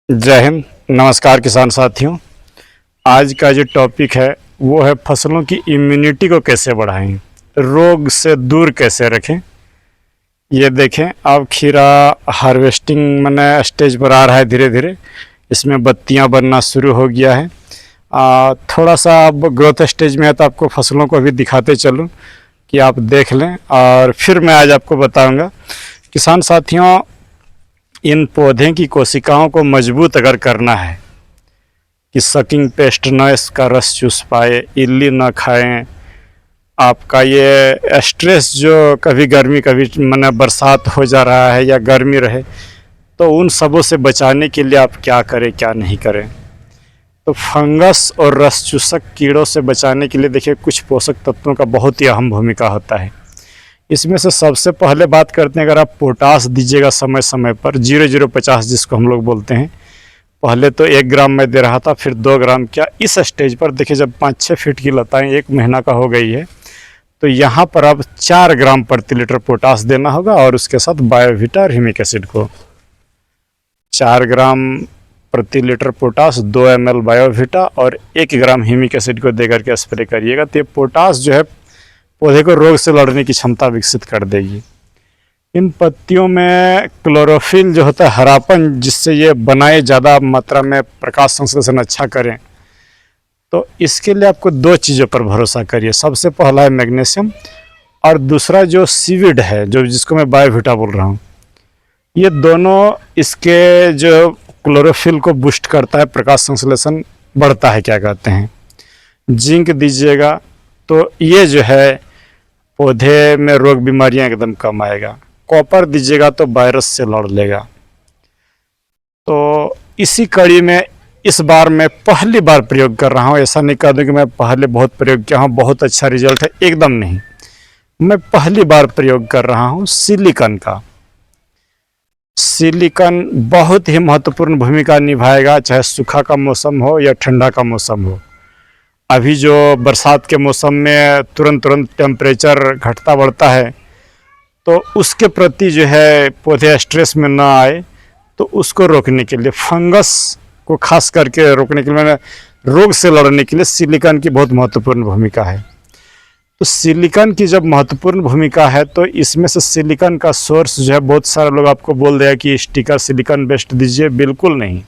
जय हिंद। नमस्कार किसान साथियों। आज का जो टॉपिक है वो है फसलों की इम्यूनिटी को कैसे बढ़ाएं, रोग से दूर कैसे रखें। ये देखें, अब खीरा हार्वेस्टिंग मैंने स्टेज पर आ रहा है धीरे धीरे। इसमें बत्तियां बनना शुरू हो गया है। थोड़ा सा अब ग्रोथ स्टेज में है तो आपको फसलों को भी दिखाते चलूँ कि आप देख लें, और फिर मैं आज आपको बताऊँगा। किसान साथियों, इन पौधे की कोशिकाओं को मजबूत अगर करना है कि सकिंग पेस्ट न इसका रस चूस पाए, इल्ली न खाएं, आपका ये स्ट्रेस जो कभी गर्मी कभी माने बरसात हो जा रहा है या गर्मी रहे, तो उन सबों से बचाने के लिए आप क्या करें क्या नहीं करें। तो फंगस और रस चूसक कीड़ों से बचाने के लिए देखिए कुछ पोषक तत्वों का बहुत ही अहम भूमिका होता है। इसमें से सबसे पहले बात करते हैं, अगर आप पोटास दीजिएगा समय समय पर 0050 जिसको हम लोग बोलते हैं। पहले तो 1 ग्राम मैं दे रहा था, फिर 2 ग्राम। क्या इस स्टेज पर देखिए जब 5-6 फीट की लताएं 1 महीना का हो गई है, तो यहाँ पर अब 4 ग्राम प्रति लीटर पोटास देना होगा, और उसके साथ बायोवीटा और ह्यूमिक एसिड को 4 ग्राम प्रति लीटर पोटास, 2 ml बायोवीटा और 1 ग्राम ह्यूमिक एसिड को देकर के स्प्रे करिएगा। तो ये पोटास जो है पौधे को रोग से लड़ने की क्षमता विकसित कर देगी। इन पत्तियों में क्लोरोफिल जो होता है, हरापन, जिससे ये बनाए ज़्यादा मात्रा में प्रकाश संश्लेषण अच्छा करें, तो इसके लिए आपको 2 चीज़ों पर भरोसा करिए। सबसे पहला है मैग्नीशियम, और दूसरा जो सीविड है, जो जिसको मैं बायोवीटा बोल रहा हूँ। ये दोनों इसके जो क्लोरोफिल को बूस्ट करता है, प्रकाश संश्लेषण बढ़ता है, क्या कहते हैं। जिंक दीजिएगा तो ये जो है पौधे में रोग बीमारियां एकदम कम आएगा। कॉपर दीजिएगा तो वायरस से लड़ लेगा। तो इसी कड़ी में इस बार मैं पहली बार प्रयोग कर रहा हूँ। ऐसा नहीं कह दूँ कि मैं पहले बहुत प्रयोग किया हूँ, बहुत अच्छा रिजल्ट है, एकदम नहीं। मैं पहली बार प्रयोग कर रहा हूँ सिलिकॉन का। सिलिकॉन बहुत ही महत्वपूर्ण भूमिका निभाएगा, चाहे सूखा का मौसम हो या ठंडा का मौसम हो। अभी जो बरसात के मौसम में तुरंत टेम्परेचर घटता बढ़ता है, तो उसके प्रति जो है पौधे स्ट्रेस में ना आए, तो उसको रोकने के लिए, फंगस को खास करके रोकने के लिए, रोग से लड़ने के लिए सिलिकॉन की बहुत महत्वपूर्ण भूमिका है। तो सिलिकॉन की जब महत्वपूर्ण भूमिका है, तो इसमें से सिलिकॉन का सोर्स जो है, बहुत सारे लोग आपको बोल देगा कि स्टिकर सिलिकॉन बेस्ड दीजिए। बिल्कुल नहीं।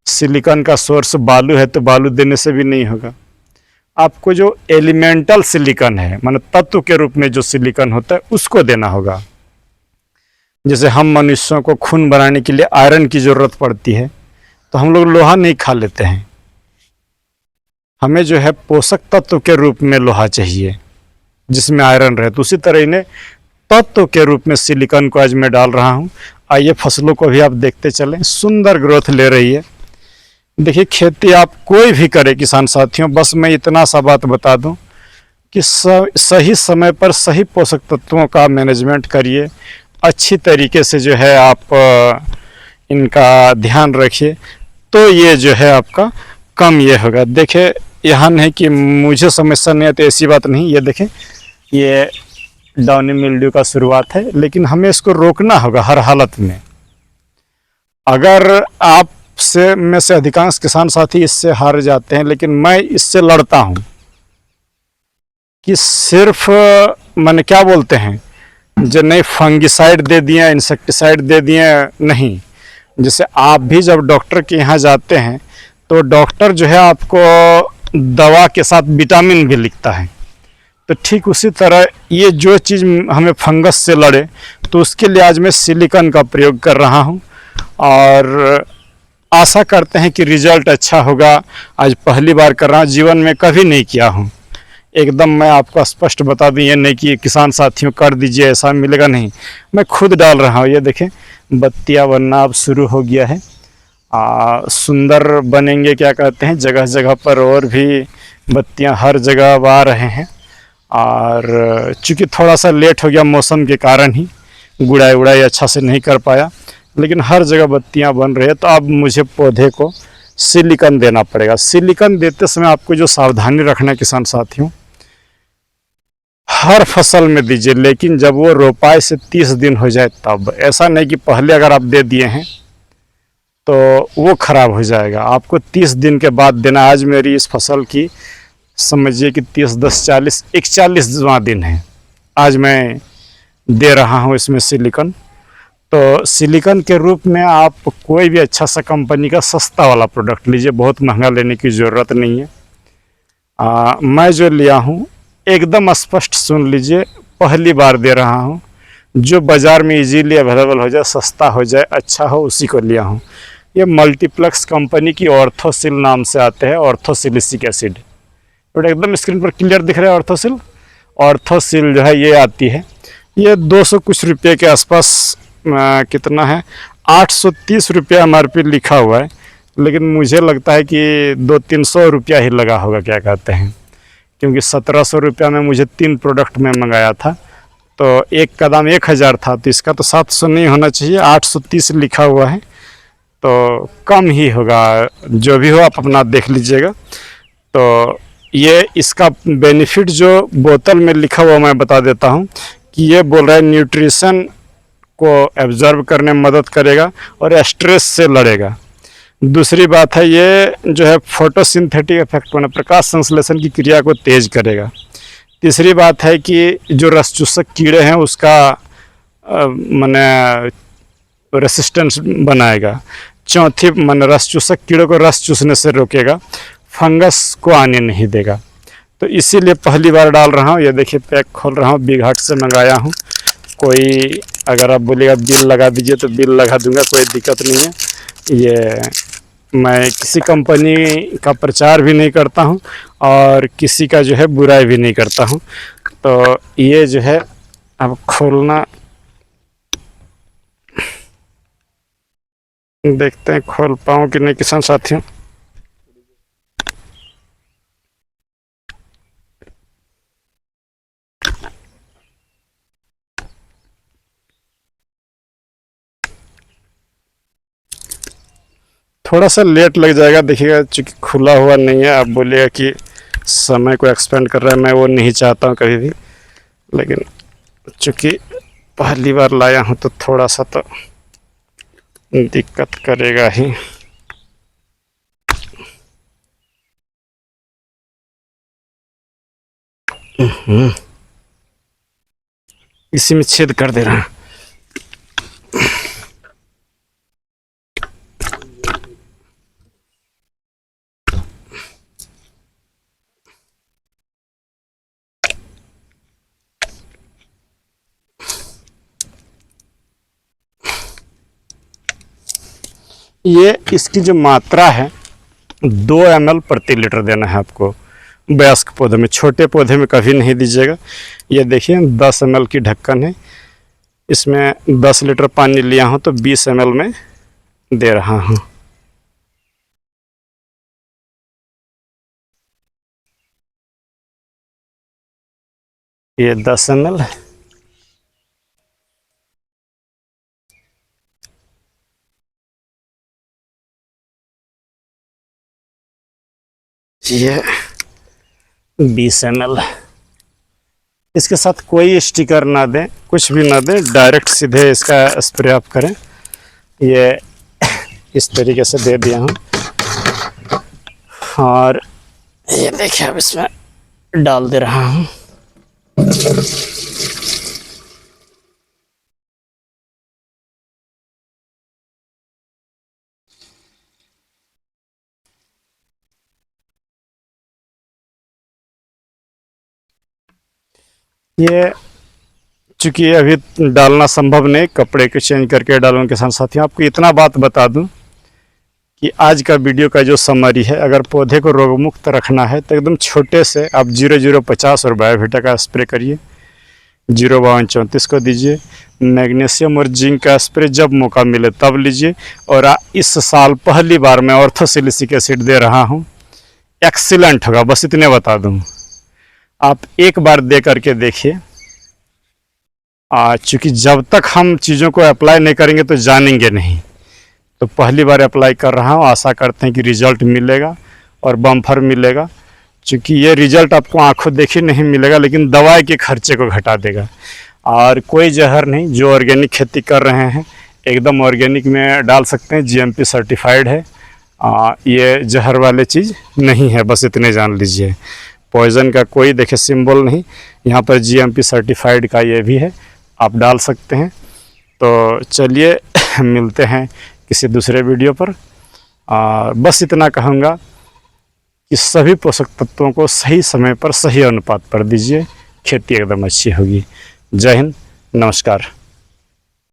सिलिकॉन का सोर्स बालू है, तो बालू देने से भी नहीं होगा। आपको जो एलिमेंटल सिलिकॉन है, माने तत्व के रूप में जो सिलिकॉन होता है, उसको देना होगा। जैसे हम मनुष्यों को खून बनाने के लिए आयरन की ज़रूरत पड़ती है, तो हम लोग लोहा नहीं खा लेते हैं। हमें जो है पोषक तत्व के रूप में लोहा चाहिए जिसमें आयरन रहे। तो उसी तरह इन्हें तत्व के रूप में सिलिकॉन को आज मैं डाल रहा हूँ। आइए फसलों को भी आप देखते चलें, सुंदर ग्रोथ ले रही है। देखिए, खेती आप कोई भी करे किसान साथियों, बस मैं इतना सा बात बता दूं कि सही समय पर सही पोषक तत्वों का मैनेजमेंट करिए। अच्छी तरीके से जो है आप इनका ध्यान रखिए, तो ये जो है आपका कम ये होगा। देखिए, यहाँ नहीं कि मुझे समस्या नहीं है, तो ऐसी बात नहीं। ये देखें, ये डाउनी मिल्ड्यू का शुरुआत है, लेकिन हमें इसको रोकना होगा हर हालत में। अगर आप में से अधिकांश किसान साथी इससे हार जाते हैं, लेकिन मैं इससे लड़ता हूं कि सिर्फ मैंने क्या बोलते हैं, जो नहीं फंगिसाइड दे दिए, इंसेक्टिसाइड दे दिए, नहीं। जैसे आप भी जब डॉक्टर के यहाँ जाते हैं, तो डॉक्टर जो है आपको दवा के साथ विटामिन भी लिखता है। तो ठीक उसी तरह ये जो चीज़ हमें फंगस से लड़े, तो उसके लिए आज मैं सिलिकॉन का प्रयोग कर रहा हूँ, और आशा करते हैं कि रिजल्ट अच्छा होगा। आज पहली बार कर रहा हूँ, जीवन में कभी नहीं किया हूँ। एकदम मैं आपको स्पष्ट बता दूँ, ये नहीं कि किसान साथियों कर दीजिए, ऐसा मिलेगा नहीं। मैं खुद डाल रहा हूँ। ये देखें, बत्तियाँ बनना अब शुरू हो गया है। सुंदर बनेंगे, क्या कहते हैं, जगह जगह पर और भी बत्तियाँ हर जगह अब आ रहे हैं। और चूँकि थोड़ा सा लेट हो गया मौसम के कारण ही, गुड़ाई उड़ाई अच्छा से नहीं कर पाया, लेकिन हर जगह बत्तियां बन रही है। तो अब मुझे पौधे को सिलिकॉन देना पड़ेगा। सिलिकॉन देते समय आपको जो सावधानी रखना है किसान साथियों, हर फसल में दीजिए, लेकिन जब वो रोपाई से 30 दिन हो जाए तब। ऐसा नहीं कि पहले अगर आप दे दिए हैं तो वो ख़राब हो जाएगा। आपको 30 दिन के बाद देना। आज मेरी इस फसल की समझिए कि 30 10 40 41वां दिन है, आज मैं दे रहा हूँ इसमें सिलिकॉन। तो सिलिकॉन के रूप में आप कोई भी अच्छा सा कंपनी का सस्ता वाला प्रोडक्ट लीजिए, बहुत महंगा लेने की ज़रूरत नहीं है। मैं जो लिया हूँ एकदम स्पष्ट सुन लीजिए, पहली बार दे रहा हूँ। जो बाज़ार में इजीली अवेलेबल हो जाए, सस्ता हो जाए, अच्छा हो, उसी को लिया हूँ। ये मल्टीप्लेक्स कंपनी की ऑर्थोसिल नाम से आते हैं, ऑर्थोसिलिसिक एसिड। तो एकदम स्क्रीन पर क्लियर दिख रहा है ऑर्थोसिल। ऑर्थोसिल जो है ये आती है, ये 200 कुछ रुपये के आसपास, कितना है 830 रुपया MRP लिखा हुआ है, लेकिन मुझे लगता है कि 200-300 रुपया ही लगा होगा, क्या कहते हैं, क्योंकि 1700 रुपया में मुझे 3 प्रोडक्ट में मंगाया था। तो एक का दाम 1000 था, तो इसका तो 700 नहीं होना चाहिए, 830 लिखा हुआ है, तो कम ही होगा। जो भी हो आप अपना देख लीजिएगा। तो ये इसका बेनिफिट जो बोतल में लिखा हुआ मैं बता देता हूँ कि ये बोल रहा है न्यूट्रिशन को एब्जॉर्ब करने में मदद करेगा और स्ट्रेस से लड़ेगा। दूसरी बात है ये जो है फोटोसिंथेटिक इफेक्ट माने प्रकाश संश्लेषण की क्रिया को तेज करेगा। तीसरी बात है कि जो रस चूसक कीड़े हैं उसका माने रेसिस्टेंस बनाएगा। चौथी माने रस चूसक कीड़ों को रस चूसने से रोकेगा, फंगस को आने नहीं देगा। तो इसीलिए पहली बार डाल रहा हूँ। ये देखिए पैक खोल रहा हूँ, बिघाट से मंगाया हूँ। कोई अगर आप बोलिएगा बिल लगा दीजिए तो बिल लगा दूंगा, कोई दिक्कत नहीं है। ये मैं किसी कंपनी का प्रचार भी नहीं करता हूँ और किसी का जो है बुराई भी नहीं करता हूँ। तो ये जो है अब खोलना, देखते हैं खोल पाऊँ कि नहीं किसान साथियों। थोड़ा सा लेट लग जाएगा, देखिएगा चूँकि खुला हुआ नहीं है। आप बोलिएगा कि समय को एक्सपेंड कर रहा है, मैं वो नहीं चाहता हूँ कभी भी, लेकिन चूँकि पहली बार लाया हूँ तो थोड़ा सा तो दिक्कत करेगा ही। इसी में छेद कर दे रहा है। ये इसकी जो मात्रा है 2 ml प्रति लीटर देना है आपको वयस्क पौधे में। छोटे पौधे में कभी नहीं दीजिएगा। ये देखिए 10 ml की ढक्कन है, इसमें 10 लीटर पानी लिया हूँ तो 20 ml में दे रहा हूँ। ये 10 ml है। ये 20 ml। इसके साथ कोई स्टिकर ना दें, कुछ भी ना दें, डायरेक्ट सीधे इसका स्प्रे आप करें। ये इस तरीके से दे दिया हूँ और ये देखिए अब इसमें डाल दे रहा हूँ। ये चूँकि अभी डालना संभव नहीं, कपड़े के चेंज करके डालूंगा। किसान साथियों, आपको इतना बात बता दूं कि आज का वीडियो का जो समरी है, अगर पौधे को रोगमुक्त रखना है तो एकदम छोटे से आप 0050 और बायोवीटा का स्प्रे करिए। 05234 को दीजिए। मैग्नीशियम और जिंक का स्प्रे जब मौका मिले तब लीजिए। और इस साल पहली बार मैं ऑर्थोसिलिसिक एसिड दे रहा हूँ, एक्सीलेंट होगा, बस इतने बता दूँ। आप एक बार दे करके देखिए। चूँकि जब तक हम चीज़ों को अप्लाई नहीं करेंगे तो जानेंगे नहीं। तो पहली बार अप्लाई कर रहा हूँ, आशा करते हैं कि रिज़ल्ट मिलेगा और बम्फर मिलेगा। चूँकि ये रिज़ल्ट आपको आंखों देखी नहीं मिलेगा, लेकिन दवाई के खर्चे को घटा देगा। और कोई जहर नहीं, जो ऑर्गेनिक खेती कर रहे हैं एकदम ऑर्गेनिक में डाल सकते हैं, जीएमपी सर्टिफाइड है। ये जहर वाले चीज़ नहीं है, बस इतने जान लीजिए। पॉइज़न का कोई देखे सिंबल नहीं, यहाँ पर जीएमपी सर्टिफाइड का ये भी है, आप डाल सकते हैं। तो चलिए मिलते हैं किसी दूसरे वीडियो पर। बस इतना कहूँगा कि सभी पोषक तत्वों को सही समय पर सही अनुपात पर दीजिए, खेती एकदम अच्छी होगी। जय हिंद, नमस्कार।